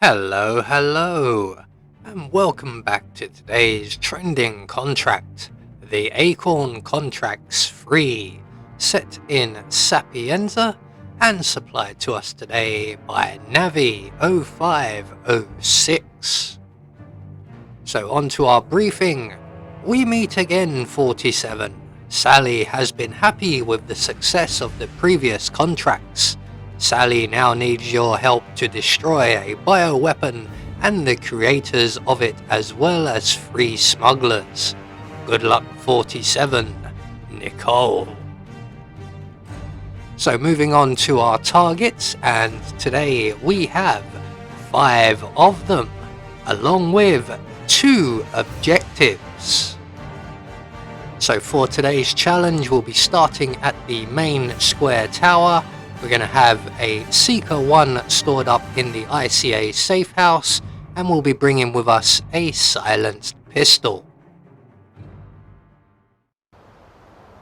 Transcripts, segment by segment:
Hello, and welcome back to today's trending contract, the Acorn Contracts 3, set in Sapienza and supplied to us today by Navi 0506. So on to our briefing. We meet again, 47. Sally has been happy with the success of the previous contracts. Sally now needs your help to destroy a bioweapon and the creators of it, as well as 3 smugglers. Good luck, 47. Nicole. So moving on to our targets, and today we have 5 of them, along with 2 objectives. So for today's challenge, we'll be starting at the main square tower. We're going to have a Seeker 1 stored up in the ICA safe house, and we'll be bringing with us a silenced pistol.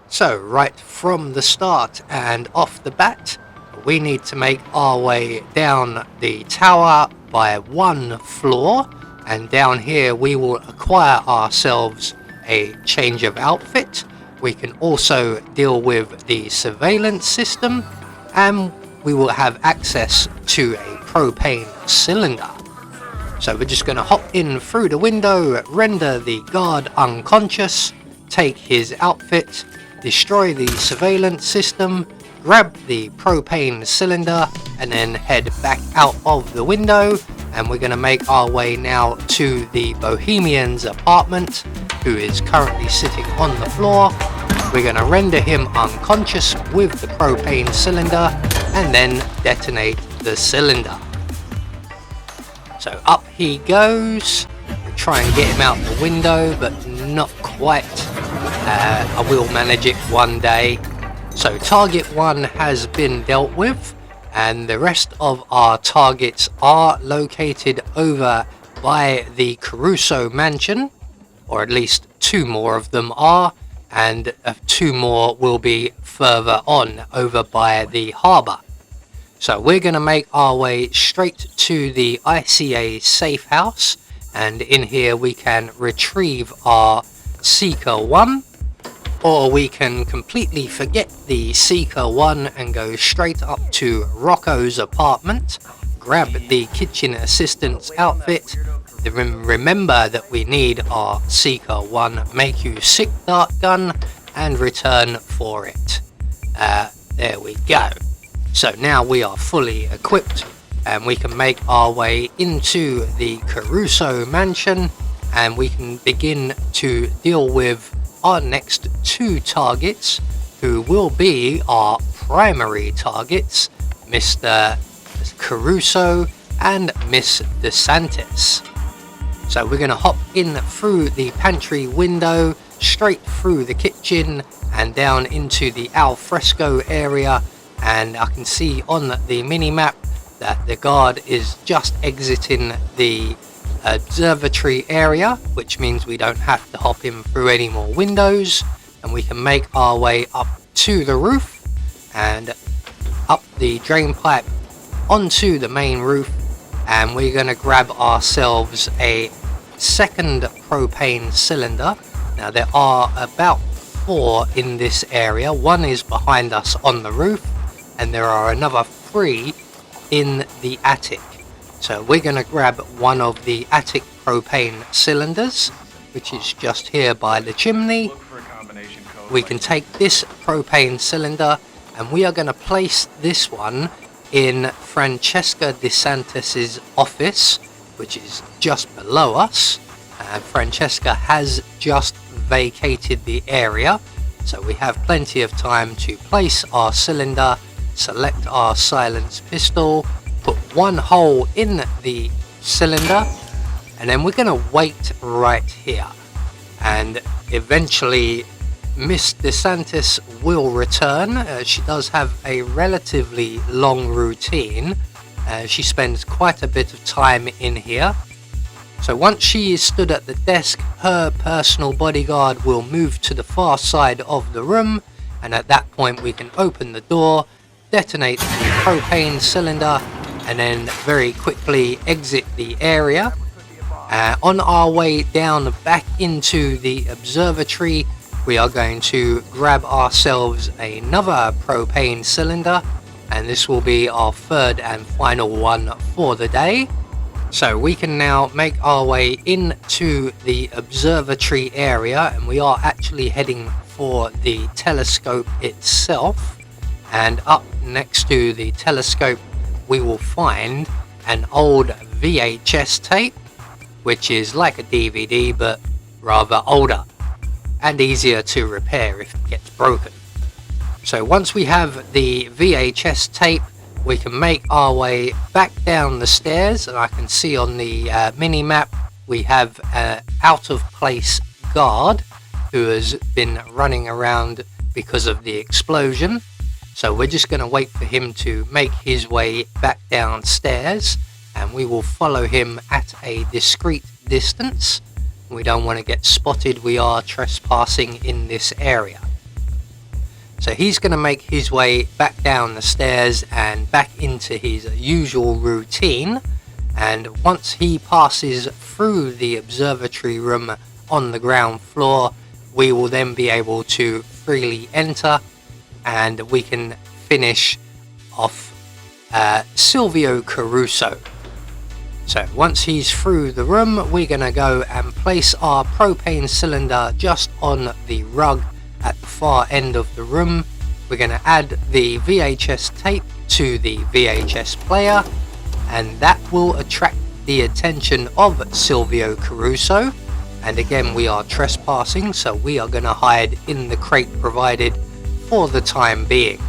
So right from the start and off the bat, we need to make our way down the tower by 1 floor, and down here we will acquire ourselves a change of outfit. We can also deal with the surveillance system, and we will have access to a propane cylinder. So we're just going to hop in through the window, render the guard unconscious, take his outfit, destroy the surveillance system, grab the propane cylinder, and then head back out of the window. And we're going to make our way now to the Bohemian's apartment, who is currently sitting on the floor. We're going to render him unconscious with the propane cylinder and then detonate the cylinder. So up he goes. We'll try and get him out the window, but not quite. I will manage it one day. So target 1 has been dealt with, and the rest of our targets are located over by the Caruso mansion, or at least 2 more of them are, and 2 more will be further on over by the harbour. So we're going to make our way straight to the ICA safe house, and in here we can retrieve our Seeker 1, or we can completely forget the Seeker 1 and go straight up to Rocco's apartment, grab the kitchen assistant's outfit. Remember that we need our Seeker 1 make you sick dart gun, and return for it. There we go. So now we are fully equipped, and we can make our way into the Caruso mansion, and we can begin to deal with our next 2 targets, who will be our primary targets, Mr. Caruso and Miss DeSantis. So we're going to hop in through the pantry window, straight through the kitchen and down into the alfresco area, and I can see on the mini-map that the guard is just exiting the observatory area, which means we don't have to hop in through any more windows, and we can make our way up to the roof and up the drain pipe onto the main roof. And we're going to grab ourselves a second propane cylinder. Now there are about 4 in this area. 1 is behind us on the roof, and there are another 3 in the attic. So we're going to grab one of the attic propane cylinders, which is just here by the chimney. We can take this propane cylinder, and we are going to place this one in Francesca DeSantis' office, which is just below us. Francesca has just vacated the area, so we have plenty of time to place our cylinder, select our silenced pistol, put 1 hole in the cylinder, and then we're going to wait right here. And eventually Miss DeSantis will return. She does have a relatively long routine. She spends quite a bit of time in here. So once she is stood at the desk, her personal bodyguard will move to the far side of the room, and at that point we can open the door, detonate the propane cylinder, and then very quickly exit the area. On our way down back into the observatory, we are going to grab ourselves another propane cylinder, and this will be our third and final one for the day. So we can now make our way into the observatory area, and we are actually heading for the telescope itself. And up next to the telescope we will find an old VHS tape, which is like a DVD but rather older and easier to repair if it gets broken. So once we have the VHS tape, we can make our way back down the stairs, and I can see on the mini map we have an out of place guard who has been running around because of the explosion. So we're just going to wait for him to make his way back downstairs, and we will follow him at a discreet distance. We don't want to get spotted. We are trespassing in this area. So he's going to make his way back down the stairs and back into his usual routine. And once he passes through the observatory room on the ground floor, we will then be able to freely enter, and we can finish off Silvio Caruso. So once he's through the room, we're going to go and place our propane cylinder just on the rug at the far end of the room. We're going to add the VHS tape to the VHS player, and that will attract the attention of Silvio Caruso. And again, we are trespassing, so we are going to hide in the crate provided for the time being.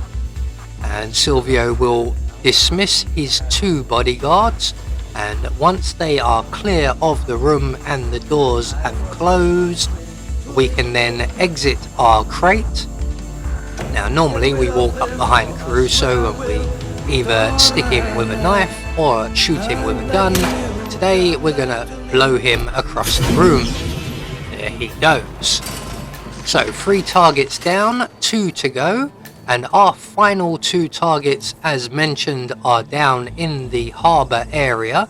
And Silvio will dismiss his two bodyguards, and once they are clear of the room and the doors have closed, we can then exit our crate. Now normally we walk up behind Caruso and we either stick him with a knife or shoot him with a gun. Today we're going to blow him across the room. There he goes. So 3 targets down, 2 to go, and our final 2 targets, as mentioned, are down in the harbour area.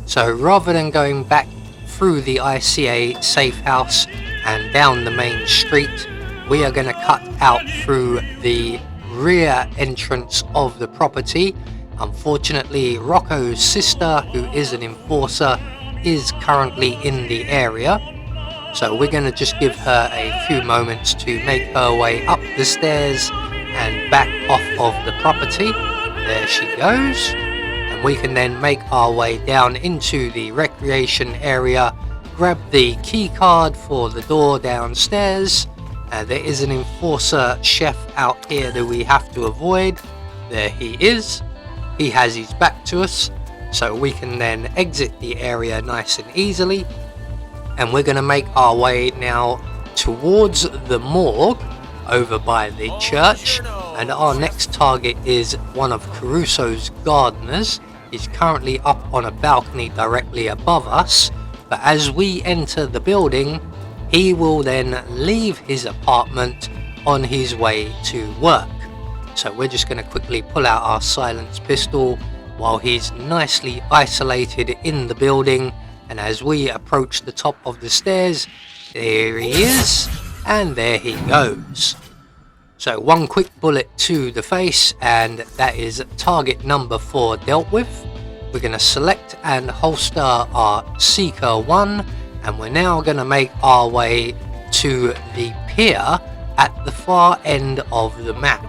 So rather than going back through the ICA safe house and down the main street, we are going to cut out through the rear entrance of the property. Unfortunately, Rocco's sister, who is an enforcer, is currently in the area. So we're going to just give her a few moments to make her way up the stairs and back off of the property. There she goes. And we can then make our way down into the recreation area, grab the key card for the door downstairs. There is an enforcer chef out here that we have to avoid. There he is. He has his back to us, so we can then exit the area nice and easily. And we're going to make our way now towards the morgue over by the church, and our next target is one of Caruso's gardeners. He's currently up on a balcony directly above us, but as we enter the building, he will then leave his apartment on his way to work. So we're just going to quickly pull out our silenced pistol while he's nicely isolated in the building. And as we approach the top of the stairs, there he is, and there he goes. So 1 quick bullet to the face, and that is target number 4 dealt with. We're going to select and holster our Seeker 1, and we're now going to make our way to the pier at the far end of the map.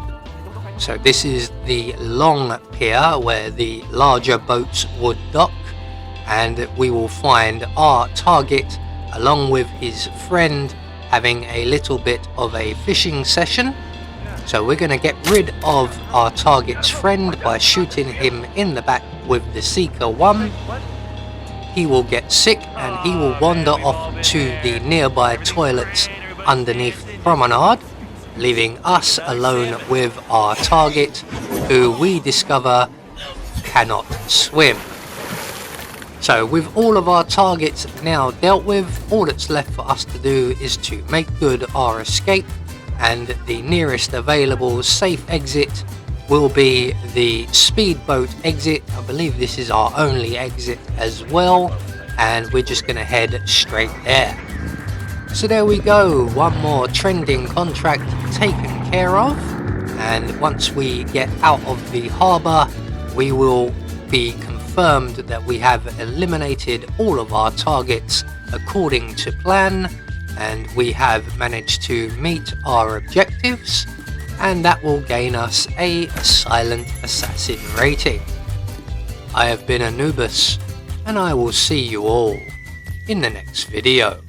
So this is the long pier where the larger boats would dock, and we will find our target along with his friend having a little bit of a fishing session. So we're going to get rid of our target's friend by shooting him in the back with the Seeker 1. He will get sick and he will wander off to the nearby toilets underneath the promenade, leaving us alone with our target, who we discover cannot swim. So with all of our targets now dealt with, all that's left for us to do is to make good our escape, and the nearest available safe exit will be the speedboat exit. I believe this is our only exit as well, and we're just going to head straight there. So there we go, one more trending contract taken care of, and once we get out of the harbour we will be confirmed that we have eliminated all of our targets according to plan, and we have managed to meet our objectives, and that will gain us a silent assassin rating. I have been Anubis, and I will see you all in the next video.